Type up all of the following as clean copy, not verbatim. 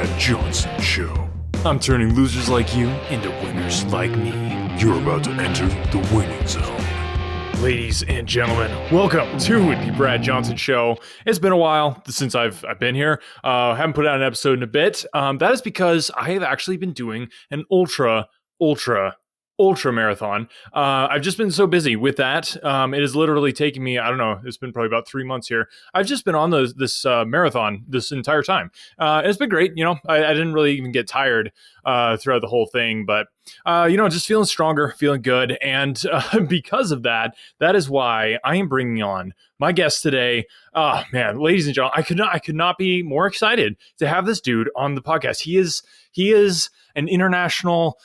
Brad Johnson Show. I'm turning losers like you into winners like me. You're about to enter the winning zone. Ladies and gentlemen, welcome to the Brad Johnson Show. It's been a while since I've been here. Haven't put out an episode in a bit. That is because I have actually been doing an ultra marathon. I've just been so busy with that. It has literally taken me, I don't know, it's been probably about 3 months here. I've just been on this marathon this entire time. It's been great. You know, I didn't really even get tired throughout the whole thing, but just feeling stronger, feeling good. And because of that, that is why I am bringing on my guest today. Oh man, ladies and gentlemen, I could not be more excited to have this dude on the podcast. He is an international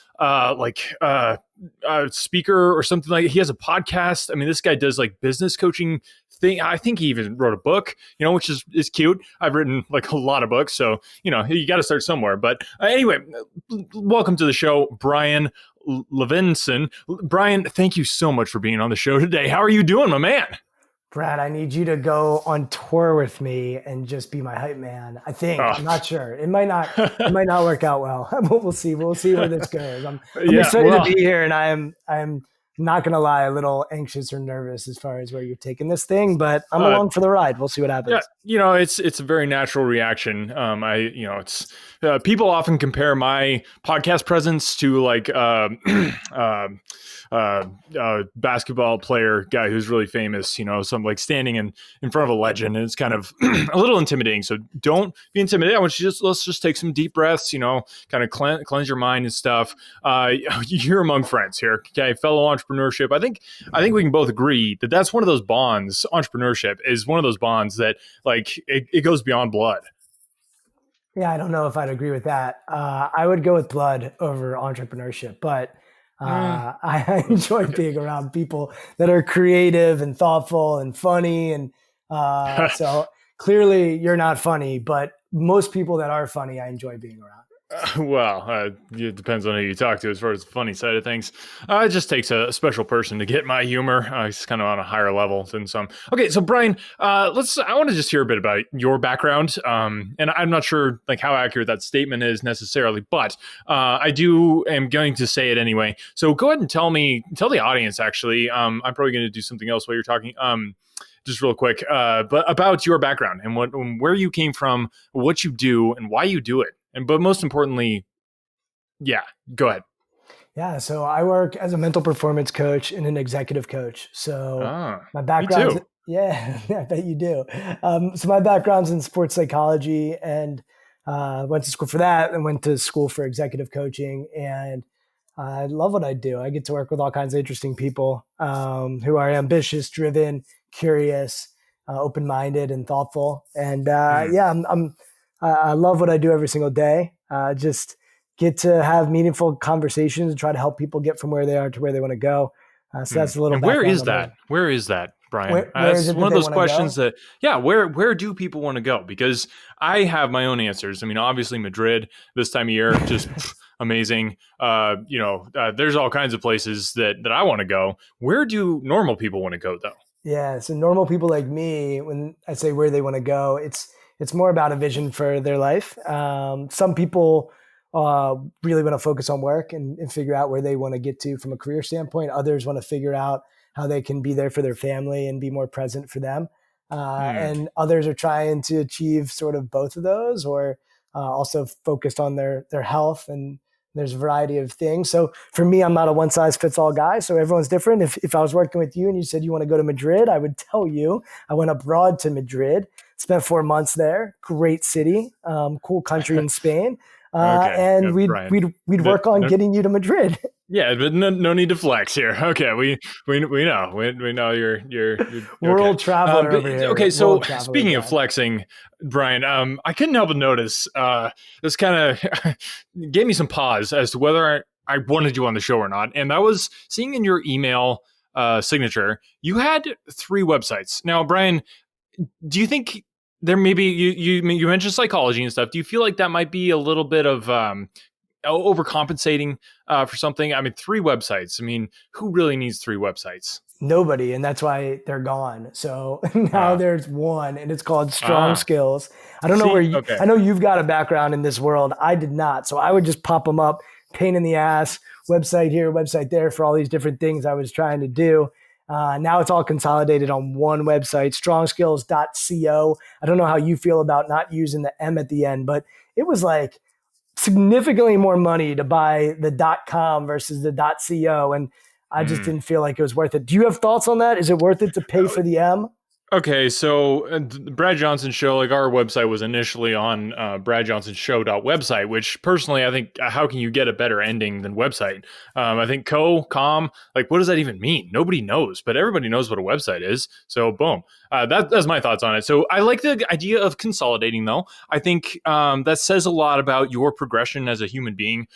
speaker or something like. He has a podcast. I mean, this guy does like business coaching thing. I think he even wrote a book, which is cute. I've written like a lot of books, so you got to start somewhere. But anyway, welcome to the show, Brian Levenson. Brian, thank you so much for being on the show today. How are you doing, my man? Brad, I need you to go on tour with me and just be my hype man. I think. I'm not sure. It might not work out well. We'll see. We'll see where this goes. I'm excited to be here, and I'm not going to lie, a little anxious or nervous as far as where you're taking this thing, but I'm along for the ride. We'll see what happens. Yeah, it's a very natural reaction. It's people often compare my podcast presence to like basketball player guy who's really famous, some like standing in front of a legend, and it's kind of a little intimidating. So don't be intimidated. I want you let's just take some deep breaths, kind of cleanse your mind and stuff. You're among friends here. Okay. Fellow entrepreneurship. I think we can both agree that that's one of those bonds. Entrepreneurship is one of those bonds that like it goes beyond blood. Yeah. I don't know if I'd agree with that. I would go with blood over entrepreneurship, but I enjoy being around people that are creative and thoughtful and funny. And so clearly you're not funny, but most people that are funny, I enjoy being around. It depends on who you talk to as far as the funny side of things. It just takes a special person to get my humor. It's kind of on a higher level than some. Okay, so Brian, I want to just hear a bit about your background. And I'm not sure like how accurate that statement is necessarily, but am going to say it anyway. So go ahead and tell the audience actually. I'm probably going to do something else while you're talking. Just real quick, but about your background and where you came from, what you do, and why you do it. But most importantly, go ahead. Yeah, so I work as a mental performance coach and an executive coach. So my background, me too. Yeah, I bet you do. So my background's in sports psychology, and went to school for that, and went to school for executive coaching. And I love what I do. I get to work with all kinds of interesting people who are ambitious, driven, curious, open-minded, and thoughtful. And I love what I do every single day. Just get to have meaningful conversations and try to help people get from where they are to where they want to go. So that's a little. And where is that? Where is that, Brian? That's one of those questions that, where do people want to go? Because I have my own answers. I mean, obviously Madrid this time of year, just amazing. There's all kinds of places that I want to go. Where do normal people want to go though? Yeah. So normal people like me, when I say where they want to go, it's more about a vision for their life. Some people really want to focus on work and figure out where they want to get to from a career standpoint. Others want to figure out how they can be there for their family and be more present for them. And others are trying to achieve sort of both of those, or also focused on their health. And there's a variety of things. So for me, I'm not a one size fits all guy. So everyone's different. If I was working with you and you said you want to go to Madrid, I would tell you I went abroad to Madrid, spent 4 months there. Great city, cool country in Spain. And we'd work on getting you to Madrid. Yeah, but no need to flex here. Okay, we know you're world traveler over here. Okay, so speaking of flexing, Brian, I couldn't help but notice this kind of gave me some pause as to whether I wanted you on the show or not, and I was seeing in your email signature you had 3 websites. Now, Brian, do you think there may be you mentioned psychology and stuff? Do you feel like that might be a little bit of overcompensating for something? I mean, 3 websites. I mean, who really needs 3 websites? Nobody, and that's why they're gone. So now Uh, there's one, and it's called Strong ah, Skills. I don't know where see, you, okay. I know you've got a background in this world. I did not, so I would just pop them up, pain in the ass, website here, website there for all these different things I was trying to do. Now it's all consolidated on one website, strongskills.co. I don't know how you feel about not using the M at the end, but it was like significantly more money to buy the .com versus the .co, and I just Hmm. didn't feel like it was worth it. Do you have thoughts on that? Is it worth it to pay for the M? Okay, so the Brad Johnson show, like our website was initially on bradjohnsonshow.website, which personally I think how can you get a better ending than website? I think com, like what does that even mean? Nobody knows, but everybody knows what a website is. So boom, that's my thoughts on it. So I like the idea of consolidating though. I think that says a lot about your progression as a human being,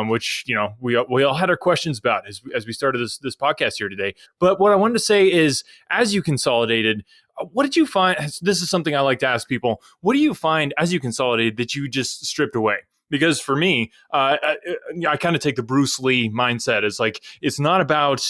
which we all had our questions about as we started this podcast here today. But what I wanted to say is, as you consolidated, what did you find? This is something I like to ask people. What do you find as you consolidated that you just stripped away? Because for me, I kind of take the Bruce Lee mindset. It's like it's not about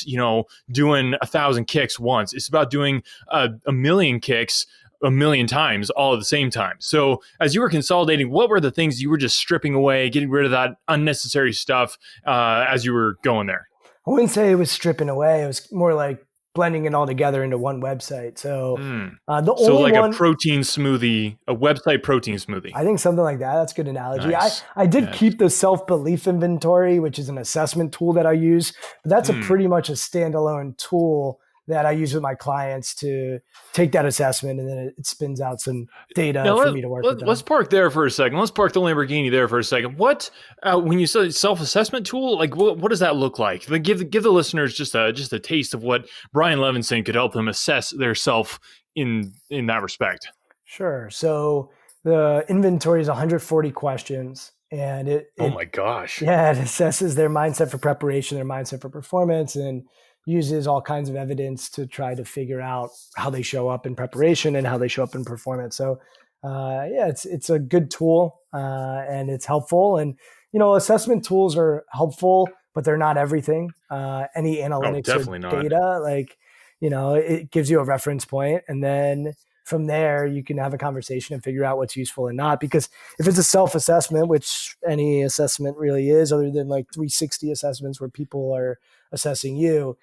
doing 1,000 kicks once. It's about doing a million kicks a million times all at the same time. So as you were consolidating, what were the things you were just stripping away, getting rid of that unnecessary stuff as you were going there? I wouldn't say it was stripping away. It was more like blending it all together into one website. So Hmm. the So only like a one, protein smoothie, a website protein smoothie. I think something like that. That's a good analogy. Nice. I did Yes. keep the self belief inventory, which is an assessment tool that I use, but that's a Hmm. pretty much a standalone tool that I use with my clients to take that assessment, and then it spins out some data Now for me to work with let's them. park there for a second. Let's park the Lamborghini there for a second. What when you say self assessment tool, like what does that look like? Like give the listeners just a taste of what Brian Levenson could help them assess their self in that respect. Sure. So the inventory is 140 questions, and Oh my gosh. yeah, it assesses their mindset for preparation, their mindset for performance, and uses all kinds of evidence to try to figure out how they show up in preparation and how they show up in performance. So, yeah, it's a good tool, and it's helpful. And assessment tools are helpful, but they're not everything. Any Oh, analytics or definitely not. data, like it gives you a reference point, and then from there you can have a conversation and figure out what's useful and not. Because if it's a self-assessment, which any assessment really is, other than like 360 assessments where people are assessing you,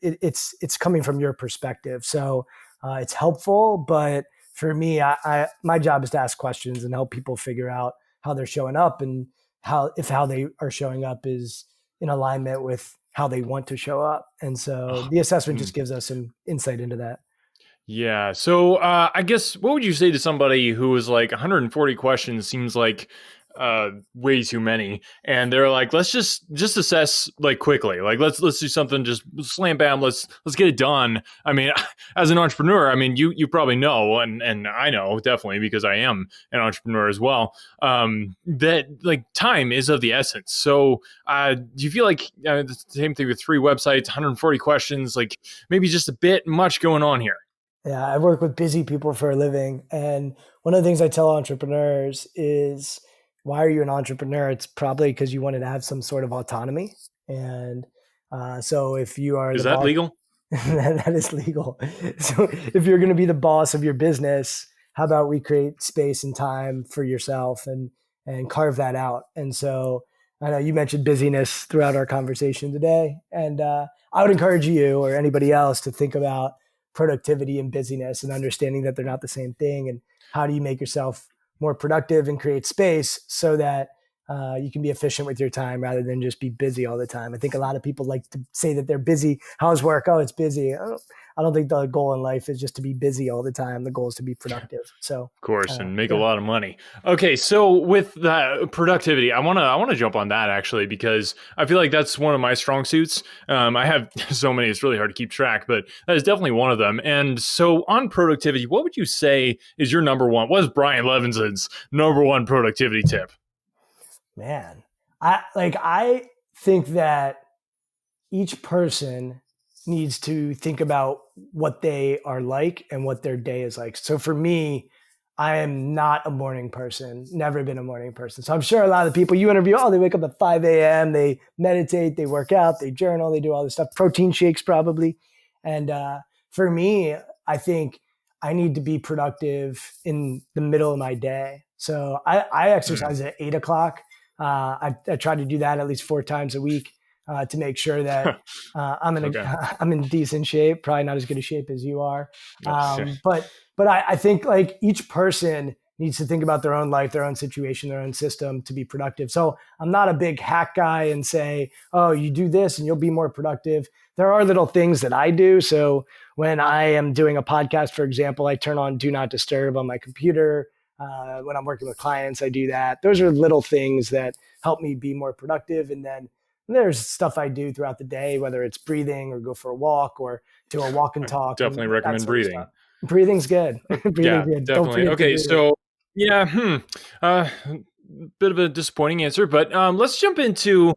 it's coming from your perspective. So it's helpful, but for me, my job is to ask questions and help people figure out how they're showing up, and how they are showing up is in alignment with how they want to show up. And so Oh, the assessment hmm. just gives us some insight into that. Yeah. So I guess what would you say to somebody who was like 140 questions seems like way too many, and they're like, let's just assess like quickly, like let's do something, just slam bam, let's get it done. I mean, as an entrepreneur, I mean, you probably know, and I know definitely because I am an entrepreneur as well. That like time is of the essence. So do you feel like the same thing with 3 websites, 140 questions, like maybe just a bit much going on here? Yeah, I work with busy people for a living. And one of the things I tell entrepreneurs is, why are you an entrepreneur? It's probably because you wanted to have some sort of autonomy. And so if you are Is the that boss, legal? that is legal. So if you're going to be the boss of your business, how about we create space and time for yourself, and carve that out? And so I know you mentioned busyness throughout our conversation today, and I would encourage you or anybody else to think about productivity and busyness, and understanding that they're not the same thing. And how do you make yourself more productive and create space so that you can be efficient with your time rather than just be busy all the time. I think a lot of people like to say that they're busy. How's work? Oh, it's busy. I don't think the goal in life is just to be busy all the time. The goal is to be productive. So, Course, and make a yeah. lot of money. Okay, so with that productivity, I wanna jump on that actually because I feel like that's one of my strong suits. I have so many; it's really hard to keep track, but that is definitely one of them. And so on productivity, what would you say is your number one? What is Brian Levenson's number one productivity tip? Man, I think that each person needs to think about what they are like and what their day is like. So for me, I am not a morning person, never been a morning person. So I'm sure a lot of the people you interview, oh, they wake up at 5 a.m., they meditate, they work out, they journal, they do all this stuff, protein shakes probably. And for me, I think I need to be productive in the middle of my day. So I Hmm. exercise at 8 o'clock. I try to do that at least 4 times a week to make sure that Okay. I'm in decent shape, probably not as good a shape as you are. Okay. But I think like each person needs to think about their own life, their own situation, their own system to be productive. So I'm not a big hack guy and say, oh, you do this and you'll be more productive. There are little things that I do. So when I am doing a podcast, for example, I turn on Do Not Disturb on my computer. When I'm working with clients, I do that. Those are little things that help me be more productive. And then there's stuff I do throughout the day, whether it's breathing or go for a walk or do a walk and I talk and definitely that recommend sort of stuff. breathing. Breathing's good. Breathing's Yeah, good. Don't definitely. forget to Okay, breathe. so yeah, uh, bit of a disappointing answer, but let's jump into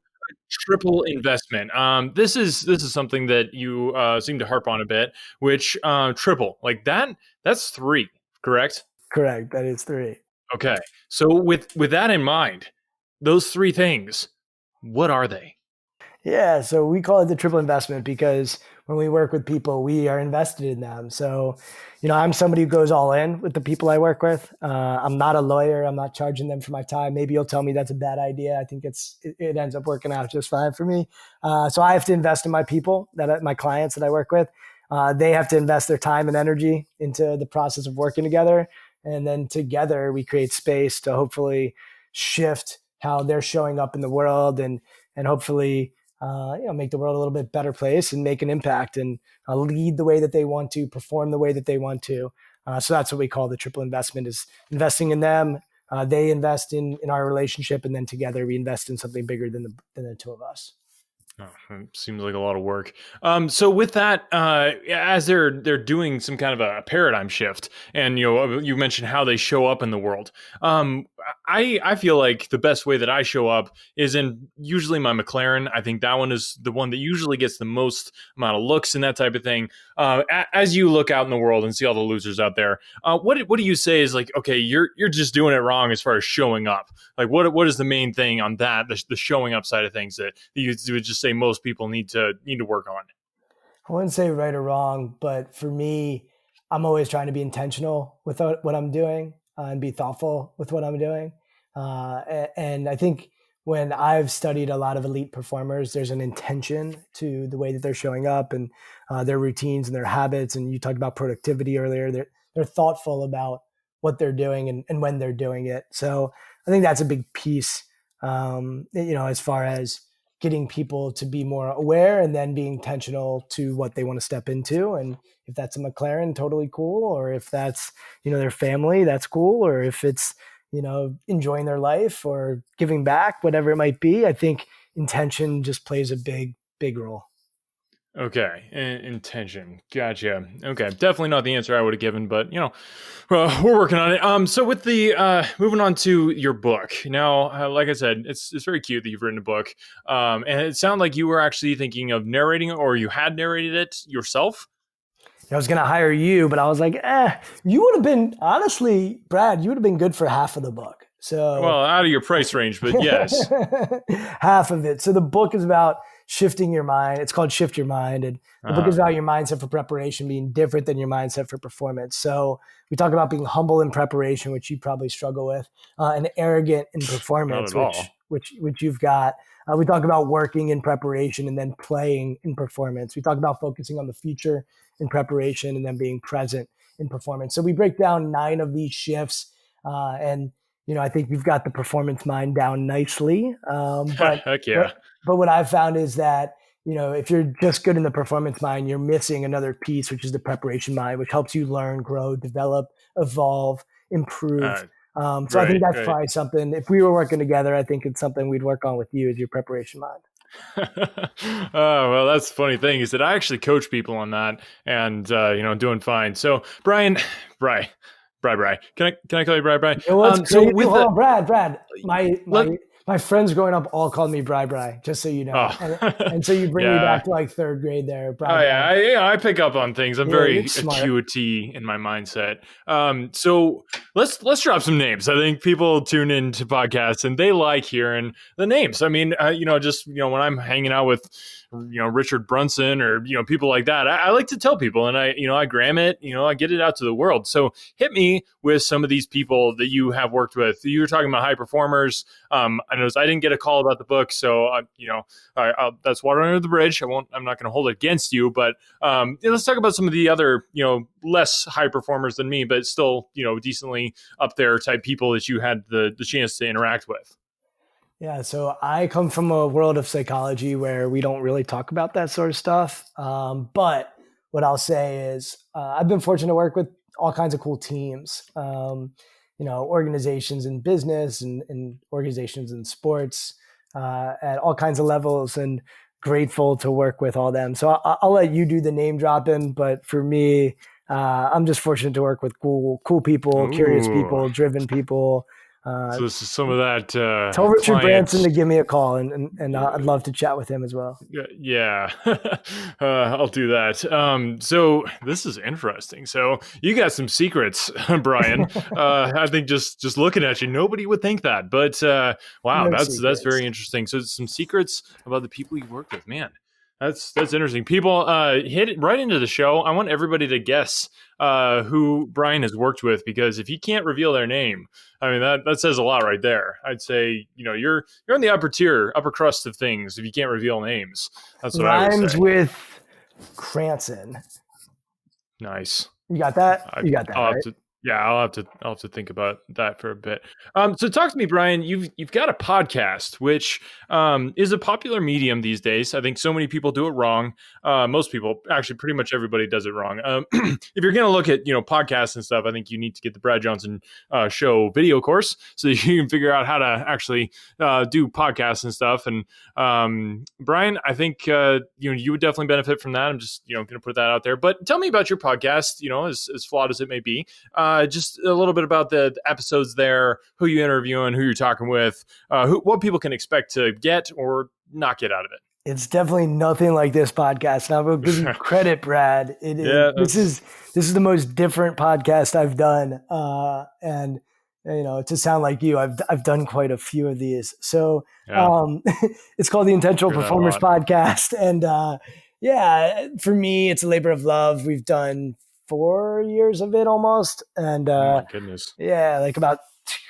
triple investment. This is something that you seem to harp on a bit, which triple like that's three, correct? Correct. That is three. Okay, so with that in mind, those three things, what are they? Yeah, so we call it the triple investment because when we work with people, we are invested in them. So, I'm somebody who goes all in with the people I work with. I'm not a lawyer. I'm not charging them for my time. Maybe you'll tell me that's a bad idea. I think it ends up working out just fine for me. So I have to invest in my people, my clients that I work with. They have to invest their time and energy into the process of working together, and then together we create space to hopefully shift how they're showing up in the world and hopefully make the world a little bit better place and make an impact and lead the way that they want to, perform the way that they want to. So that's what we call the triple investment: is investing in them. They invest in our relationship, and then together we invest in something bigger than the two of us. Oh, it seems like a lot of work. So with that, as they're doing some kind of a paradigm shift, and you mentioned how they show up in the world. Um, I feel like the best way that I show up is in usually my McLaren. I think that one is the one that usually gets the most amount of looks and that type of thing. As you look out in the world and see all the losers out there, what do you say is like, okay, you're just doing it wrong as far as showing up? Like what is the main thing on that the showing up side of things that you would just say most people need to work on? I wouldn't say right or wrong, but for me, I'm always trying to be intentional with what I'm doing and be thoughtful with what I'm doing. And I think when I've studied a lot of elite performers, there's an intention to the way that they're showing up and their routines and their habits. And you talked about productivity earlier. They're thoughtful about what they're doing and when they're doing it. So I think that's a big piece, as far as getting people to be more aware and then being intentional to what they want to step into. And if that's a McLaren, totally cool. Or if that's, their family, that's cool. Or if it's, enjoying their life or giving back, whatever it might be, I think intention just plays a big, big role. Okay, intention. Gotcha. Okay, definitely not the answer I would have given, but we're working on it. So with the moving on to your book now, like I said, it's very cute that you've written a book. And it sounded like you were actually thinking of narrating it, or you had narrated it yourself. I was going to hire you, but I was like, you would have been, honestly, Brad, you would have been good for half of the book. So Well, out of your price range, but yes. half of it. So the book is about shifting your mind. It's called Shift Your Mind. And the book is Uh, about your mindset for preparation being different than your mindset for performance. So we talk about being humble in preparation, which you probably struggle with, and arrogant in not performance, at all. which you've got. We talk about working in preparation and then playing in performance. We talk about focusing on the future in preparation and then being present in performance. So we break down 9 of these shifts, and I think you've got the performance mind down nicely. Heck But yeah. but what I've found is that if you're just good in the performance mind, you're missing another piece, which is the preparation mind, which helps you learn, grow, develop, evolve, improve. Uh, So I think right, that's right. probably something. If we were working together, I think it's something we'd work on with you is your preparation mind. Oh, well, that's the funny thing is that I actually coach people on that, and doing fine. So, Brian, Bry, Can I call you Bry? You know what's So crazy? with Hold the on, Brad. My let my My friends growing up all called me Bri Bri, just so you know. And so you bring me Yeah. back to like third grade there, Bri Oh Bri. yeah, I pick up on things. I'm Yeah, you're very smart. acuity in my mindset. So let's drop some names. I think people tune into podcasts and they like hearing the names. I mean, just when I'm hanging out with Richard Brunson or people like that, I like to tell people, and I gram it, I get it out to the world. So hit me with some of these people that you have worked with. You were talking about high performers. I noticed I didn't get a call about the book, so that's water under the bridge. I'm not going to hold it against you, but let's talk about some of the other, less high performers than me, but still, decently up there type people that you had the chance to interact with. Yeah, so I come from a world of psychology where we don't really talk about that sort of stuff. But what I'll say is I've been fortunate to work with all kinds of cool teams, organizations in business and organizations in sports at all kinds of levels, and grateful to work with all them. So I'll let you do the name dropping, but for me, I'm just fortunate to work with cool people, curious Ooh. people, driven people. So this is some of that Tell Richard client. Branson to give me a call, and I'd love to chat with him as well. Yeah, I'll do that. So this is interesting. So you got some secrets, Brian. I think just looking at you, nobody would think that. But wow, No that's secrets. very interesting. So some secrets about the people you worked with, man. That's interesting. People hit it right into the show. I want everybody to guess who Brian has worked with, because if he can't reveal their name, I mean that says a lot right there. I'd say you're in the upper tier, upper crust of things if you can't reveal names. That's what I would Rhymes say. with Cranston. Nice. You got that? You got that, I'll have right? to. Yeah, I'll have to think about that for a bit. So talk to me, Brian. You've got a podcast, which is a popular medium these days. I think so many people do it wrong. Most people, actually, pretty much everybody does it wrong. If you're going to look at podcasts and stuff, I think you need to get the Brad Johnson show video course so that you can figure out how to actually do podcasts and stuff. And Brian, I think you would definitely benefit from that. I'm just going to put that out there. But tell me about your podcast. As flawed as it may be. Just a little bit about the episodes there, who you interviewing, who you're talking with, what people can expect to get or not get out of it. It's definitely nothing like this podcast. And I will give you credit, Brad. It is. Yeah, This is the most different podcast I've done, and to sound like you, I've done quite a few of these. So yeah. it's called the Intentional Hear that a Performers lot. Podcast, and yeah, for me, it's a labor of love. We've done 4 years of it almost, and Oh my goodness. yeah, like about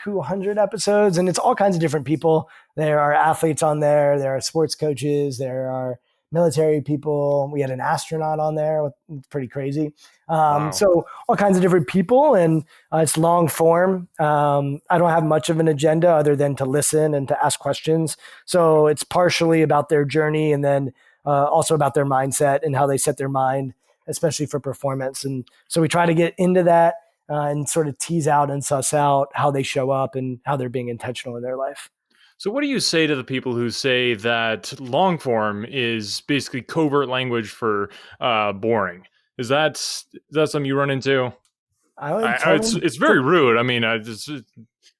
200 episodes, and it's all kinds of different people. There are athletes on there. There are sports coaches. There are military people. We had an astronaut on there. It's pretty crazy. Wow. So all kinds of different people, and it's long form. I don't have much of an agenda other than to listen and to ask questions. So it's partially about their journey, and then also about their mindset and how they set their mind, especially for performance. And so we try to get into that and sort of tease out and suss out how they show up and how they're being intentional in their life. So what do you say to the people who say that long form is basically covert language for boring? Is that something you run into? I would tell them, It's very rude. I mean, it's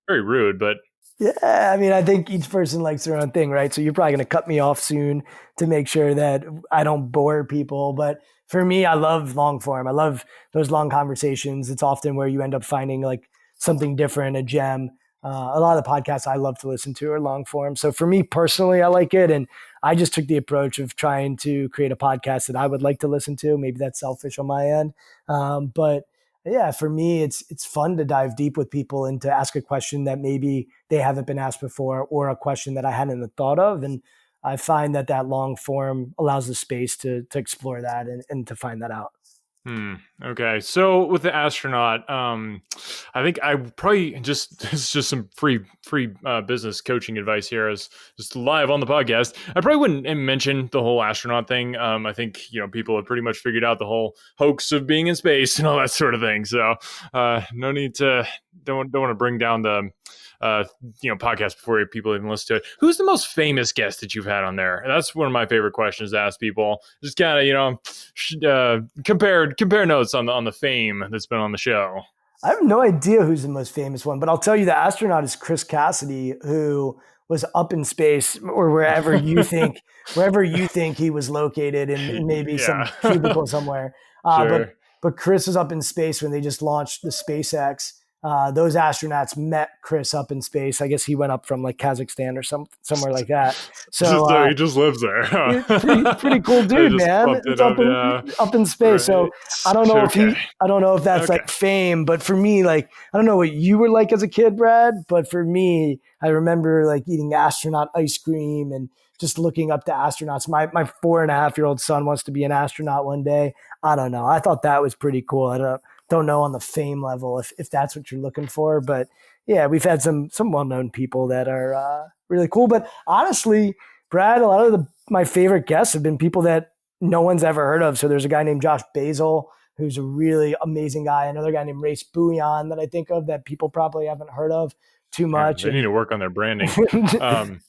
very rude, but yeah, I mean, I think each person likes their own thing, right? So you're probably going to cut me off soon to make sure that I don't bore people. But for me, I love long form. I love those long conversations. It's often where you end up finding like something different, a gem. A lot of the podcasts I love to listen to are long form. So for me personally, I like it. And I just took the approach of trying to create a podcast that I would like to listen to. Maybe that's selfish on my end. But yeah, for me, it's fun to dive deep with people and to ask a question that maybe they haven't been asked before, or a question that I hadn't thought of. And I find that long form allows the space to explore that and to find that out. Okay. So with the astronaut, I think I probably just this is just some free business coaching advice here, as just live on the podcast. I probably wouldn't mention the whole astronaut thing. I think people have pretty much figured out the whole hoax of being in space and all that sort of thing. So no need to don't want to bring down the podcast before people even listen to it. Who's the most famous guest that you've had on there? That's one of my favorite questions to ask people. Just kind of compare notes on the fame that's been on the show. I have no idea who's the most famous one, but I'll tell you the astronaut is Chris Cassidy, who was up in space or wherever you think he was located in maybe some Yeah. cubicle somewhere. Sure. But Chris was up in space when they just launched the SpaceX. Those astronauts met Chris up in space. I guess he went up from like Kazakhstan or somewhere like that. So He just lives there. pretty cool dude, man. It's up in space. Right. So I don't know if that's like fame, but for me, like, I don't know what you were like as a kid, Brad, but for me, I remember like eating astronaut ice cream and just looking up to astronauts. My 4.5-year-old son wants to be an astronaut one day. I don't know. I thought that was pretty cool. I don't know on the fame level if that's what you're looking for, but yeah, we've had some well-known people that are really cool. But honestly, Brad, a lot of my favorite guests have been people that no one's ever heard of. So there's a guy named Josh Basil, who's a really amazing guy. Another guy named Race Bouillon that I think of that people probably haven't heard of too much. They need to work on their branding.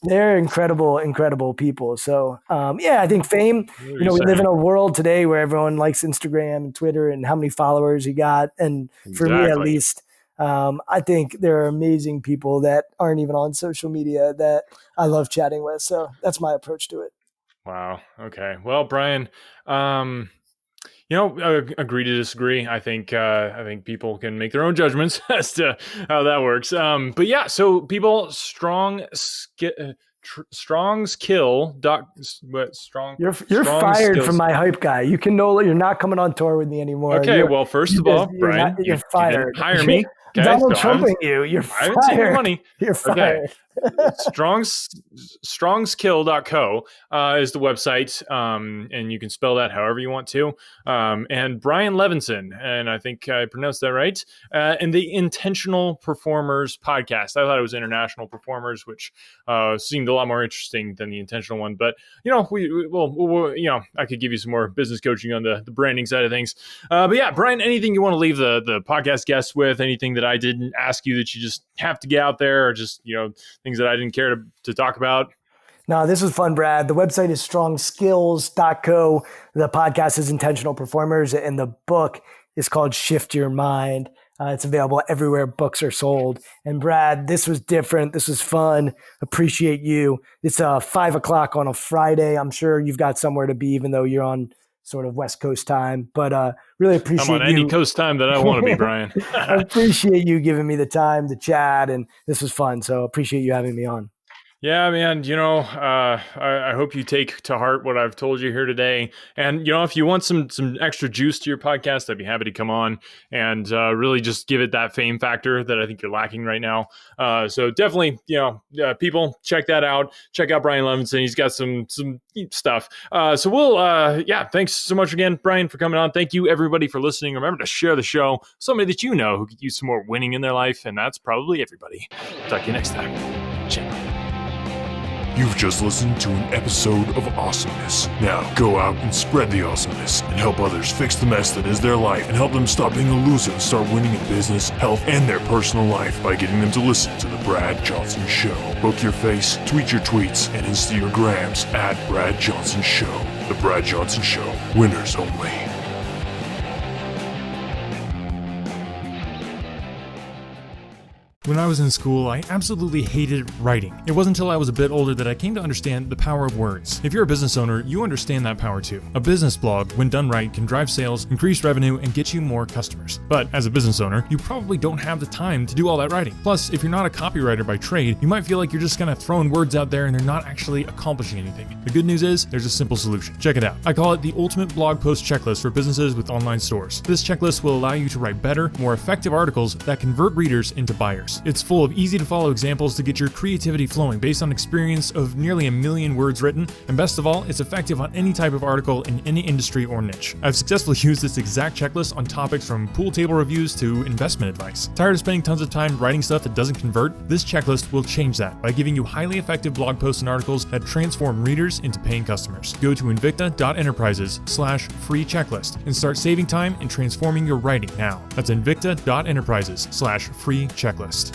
They're incredible people. So I think fame, we live in a world today where everyone likes Instagram and Twitter and how many followers you got. And for me, at least, I think there are amazing people that aren't even on social media that I love chatting with. So that's my approach to it. Wow. Okay. Well, Brian, agree to disagree. I think people can make their own judgments as to how that works. But yeah, so people, Strong's Kill. You're fired from my hype guy. You can you're not coming on tour with me anymore. Okay. Well, first of all, Brian, you're fired. Hire me. Okay, Donald Trumping you. You're fired. I haven't seen your money. You're fired. Okay. Strongskill.co is the website, and you can spell that however you want to. And Brian Levenson, and I think I pronounced that right, and the Intentional Performers podcast. I thought it was International Performers, which seemed a lot more interesting than the intentional one. But I could give you some more business coaching on the branding side of things. But yeah, Brian, anything you want to leave the podcast guests with? Anything that I didn't ask you that you just have to get out there, or just things that I didn't care to talk about? No, this was fun, Brad. The website is strongskills.co. The podcast is Intentional Performers, and the book is called Shift Your Mind. It's available everywhere books are sold. And Brad, this was different. This was fun. Appreciate you. It's 5:00 on a Friday. I'm sure you've got somewhere to be, even though you're on sort of West Coast time, but really appreciate I'm on any coast time that I want to be, Brian. I appreciate you giving me the time to chat, and this was fun. So appreciate you having me on. Yeah, man, I hope you take to heart what I've told you here today. And, if you want some extra juice to your podcast, I'd be happy to come on and really just give it that fame factor that I think you're lacking right now. So definitely, people, check that out. Check out Brian Levenson. He's got some stuff. So we'll, thanks so much again, Brian, for coming on. Thank you, everybody, for listening. Remember to share the show. Somebody that who could use some more winning in their life, and that's probably everybody. Talk to you next time. Ciao. You've just listened to an episode of awesomeness. Now, go out and spread the awesomeness and help others fix the mess that is their life and help them stop being a loser and start winning in business, health, and their personal life by getting them to listen to The Brad Johnson Show. Book your face, tweet your tweets, and Insta your grams at Brad Johnson Show. The Brad Johnson Show. Winners only. When I was in school, I absolutely hated writing. It wasn't until I was a bit older that I came to understand the power of words. If you're a business owner, you understand that power too. A business blog, when done right, can drive sales, increase revenue, and get you more customers. But as a business owner, you probably don't have the time to do all that writing. Plus, if you're not a copywriter by trade, you might feel like you're just kind of throwing words out there and they're not actually accomplishing anything. The good news is, there's a simple solution. Check it out. I call it the ultimate blog post checklist for businesses with online stores. This checklist will allow you to write better, more effective articles that convert readers into buyers. It's full of easy-to-follow examples to get your creativity flowing based on experience of nearly 1 million words written, and best of all, it's effective on any type of article in any industry or niche. I've successfully used this exact checklist on topics from pool table reviews to investment advice. Tired of spending tons of time writing stuff that doesn't convert? This checklist will change that by giving you highly effective blog posts and articles that transform readers into paying customers. Go to invicta.enterprises/free checklist and start saving time and transforming your writing now. That's invicta.enterprises/free checklist.